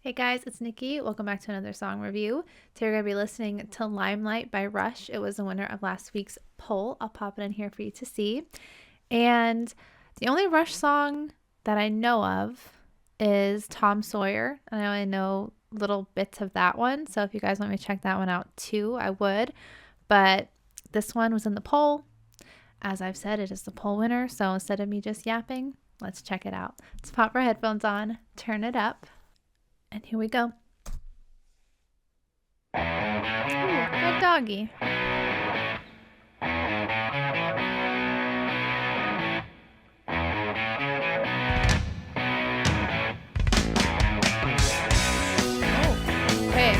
Hey guys, it's Nikki. Welcome back to another song review. Today we're going to be listening to Limelight by Rush. It was the winner of last week's poll. I'll pop it in here for you to see. And the only Rush song that I know of is Tom Sawyer. I only know little bits of that one. So if you guys want me to check that one out too, I would. But this one was in the poll. As I've said, it is the poll winner. So instead of me just yapping, let's check it out. Let's pop our headphones on, turn it up. And here we go. Ooh, good doggy. Oh, okay.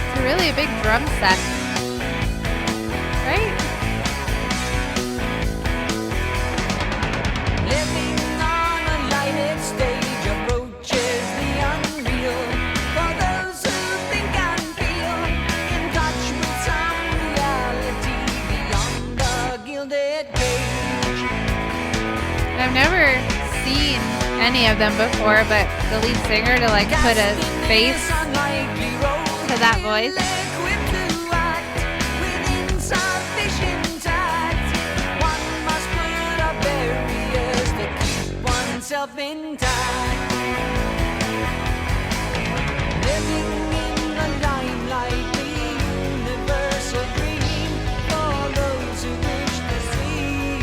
It's really a big drum set, right? I've never seen any of them before, but the lead singer to like put a face to that voice. Living in the limelight, the universal dream for those who wish to see.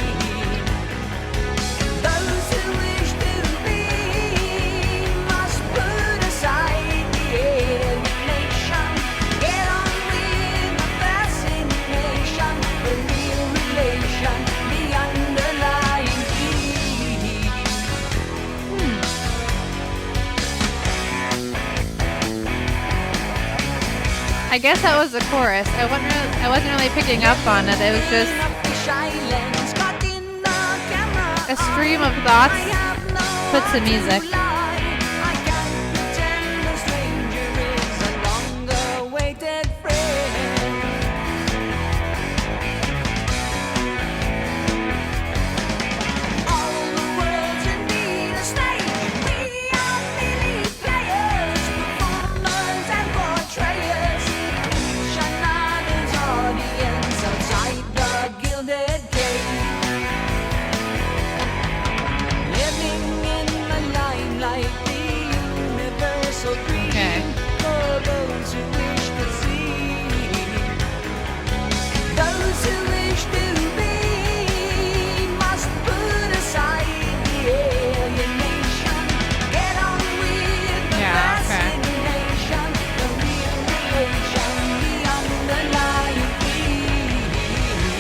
Those who wish to be must put aside the alienation. Get on with the fascination, the real relation, the underlying key. I guess that was the chorus. I wasn't really picking up on it. It was just a stream of thoughts put to music.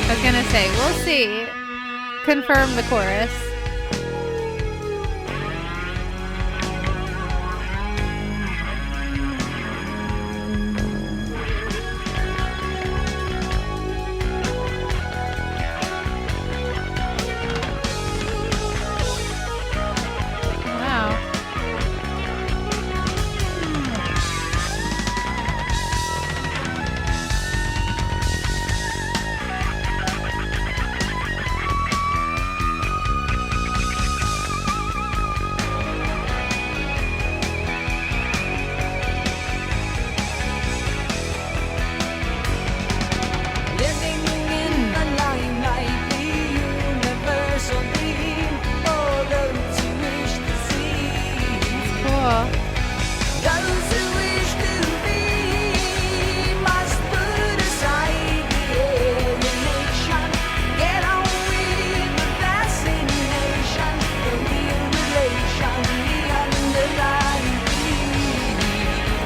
I was gonna say, we'll see. Confirm the chorus. Wow.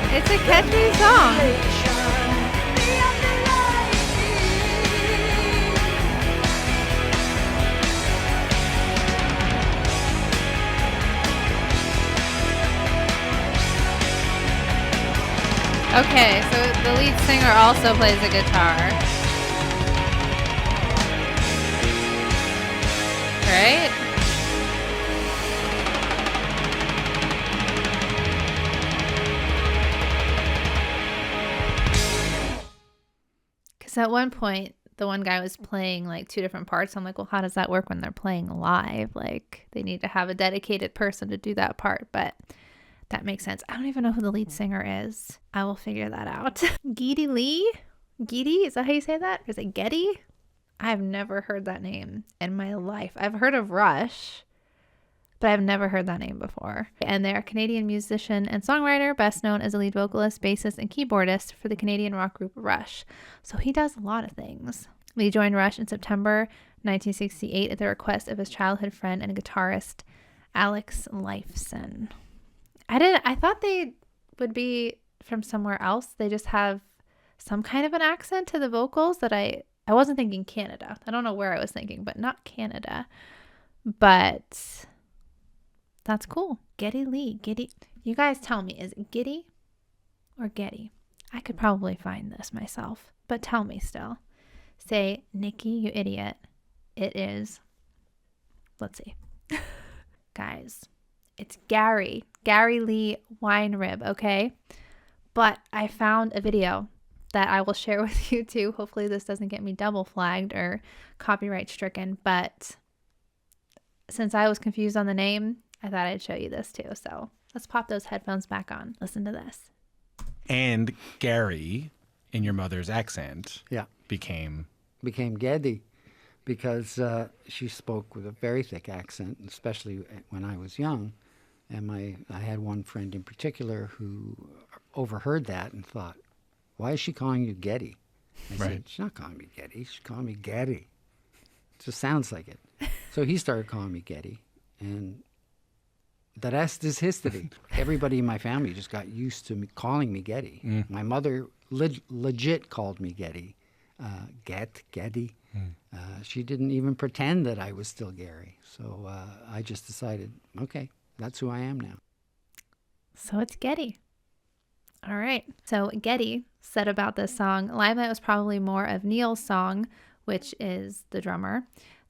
It's a catchy song. Okay, so the lead singer also plays a guitar. Right? Because at one point, the one guy was playing like two different parts. I'm like, well, how does that work when they're playing live? Like they need to have a dedicated person to do that part, but that makes sense. I don't even know who the lead singer is. I will figure that out. Geddy Lee? Geddy? Is that how you say that? Or is it Geddy? I've never heard that name in my life. I've heard of Rush, but I've never heard that name before. And they're a Canadian musician and songwriter, best known as a lead vocalist, bassist, and keyboardist for the Canadian rock group Rush. So he does a lot of things. Lee joined Rush in September 1968 at the request of his childhood friend and guitarist, Alex Lifeson. I thought they would be from somewhere else. They just have some kind of an accent to the vocals that I wasn't thinking Canada. I don't know where I was thinking, but not Canada. But that's cool. Geddy Lee. Geddy. You guys tell me, is it Geddy or Geddy? I could probably find this myself, but tell me still. Say, Nikki, you idiot. It is. Let's see. Guys, it's Gary Lee Weinrib, okay? But I found a video that I will share with you too. Hopefully this doesn't get me double flagged or copyright stricken, but since I was confused on the name, I thought I'd show you this too. So let's pop those headphones back on. Listen to this. And Gary, in your mother's accent, Yeah. became Geddy because she spoke with a very thick accent, especially when I was young. And I had one friend in particular who overheard that and thought, why is she calling you Geddy? I said, she's not calling me Geddy. She's calling me Geddy. It just sounds like it. So he started calling me Geddy. And the rest is history. Everybody in my family just got used to me calling me Geddy. My mother legit called me Geddy. Geddy. She didn't even pretend that I was still Gary. So I just decided, okay, that's who I am now. So it's Geddy. All right. So Geddy said about this song, Limelight was probably more of Neil's song, which is the drummer,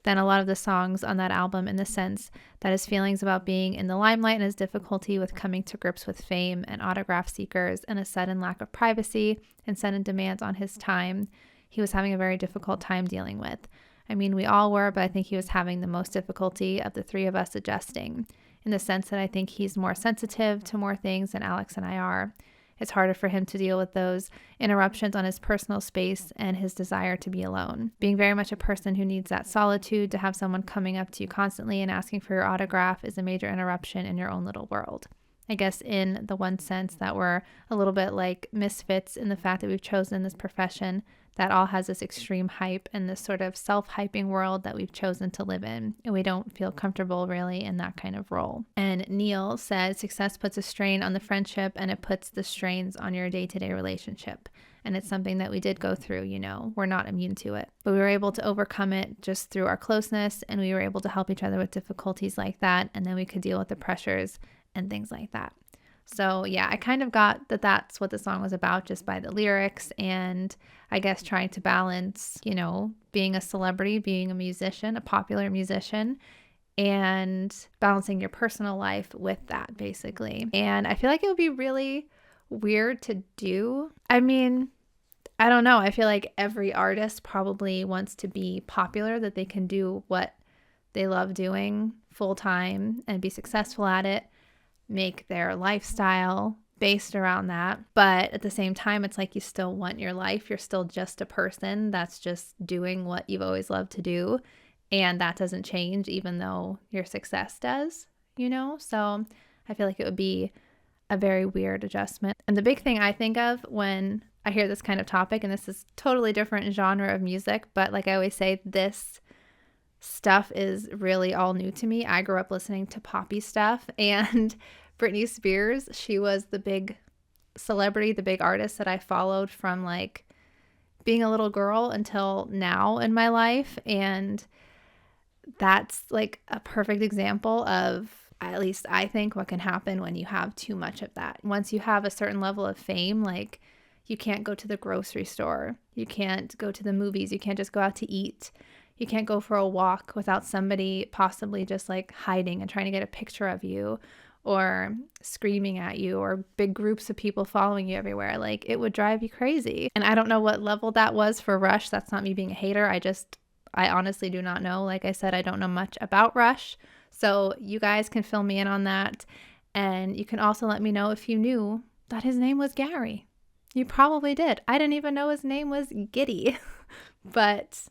than a lot of the songs on that album, in the sense that his feelings about being in the limelight and his difficulty with coming to grips with fame and autograph seekers and a sudden lack of privacy and sudden demands on his time, he was having a very difficult time dealing with. I mean, we all were, but I think he was having the most difficulty of the three of us adjusting, in the sense that I think he's more sensitive to more things than Alex and I are. It's harder for him to deal with those interruptions on his personal space and his desire to be alone. Being very much a person who needs that solitude, to have someone coming up to you constantly and asking for your autograph is a major interruption in your own little world. I guess in the one sense that we're a little bit like misfits in the fact that we've chosen this profession that all has this extreme hype and this sort of self-hyping world that we've chosen to live in, and we don't feel comfortable really in that kind of role. And Neil said success puts a strain on the friendship, and it puts the strains on your day-to-day relationship. And it's something that we did go through, you know, we're not immune to it, but we were able to overcome it just through our closeness, and we were able to help each other with difficulties like that, and then we could deal with the pressures and things like that. So yeah, I kind of got that that's what the song was about just by the lyrics, and I guess trying to balance, you know, being a celebrity, being a musician, a popular musician, and balancing your personal life with that basically. And I feel like it would be really weird to do. I mean, I don't know. I feel like every artist probably wants to be popular, that they can do what they love doing full time and be successful at it, make their lifestyle based around that. But at the same time, it's like you still want your life. You're still just a person that's just doing what you've always loved to do. And that doesn't change even though your success does, you know? So I feel like it would be a very weird adjustment. And the big thing I think of when I hear this kind of topic, and this is totally different genre of music, but like I always say, this stuff is really all new to me. I grew up listening to poppy stuff, and Britney Spears, she was the big celebrity, the big artist that I followed from like being a little girl until now in my life. And that's like a perfect example of, at least I think, what can happen when you have too much of that. Once you have a certain level of fame, like you can't go to the grocery store, you can't go to the movies, you can't just go out to eat. You can't go for a walk without somebody possibly just like hiding and trying to get a picture of you, or screaming at you or big groups of people following you everywhere. Like, it would drive you crazy. And I don't know what level that was for Rush. That's not me being a hater. I honestly do not know. Like I said, I don't know much about Rush. So you guys can fill me in on that. And you can also let me know if you knew that his name was Gary. You probably did. I didn't even know his name was Geddy. But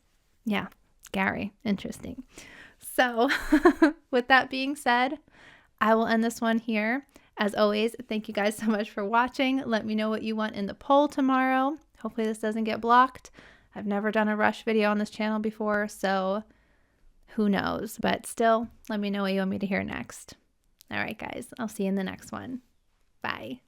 yeah, Gary. Interesting. So with that being said, I will end this one here. As always, thank you guys so much for watching. Let me know what you want in the poll tomorrow. Hopefully this doesn't get blocked. I've never done a Rush video on this channel before, so who knows? But still, let me know what you want me to hear next. All right, guys, I'll see you in the next one. Bye.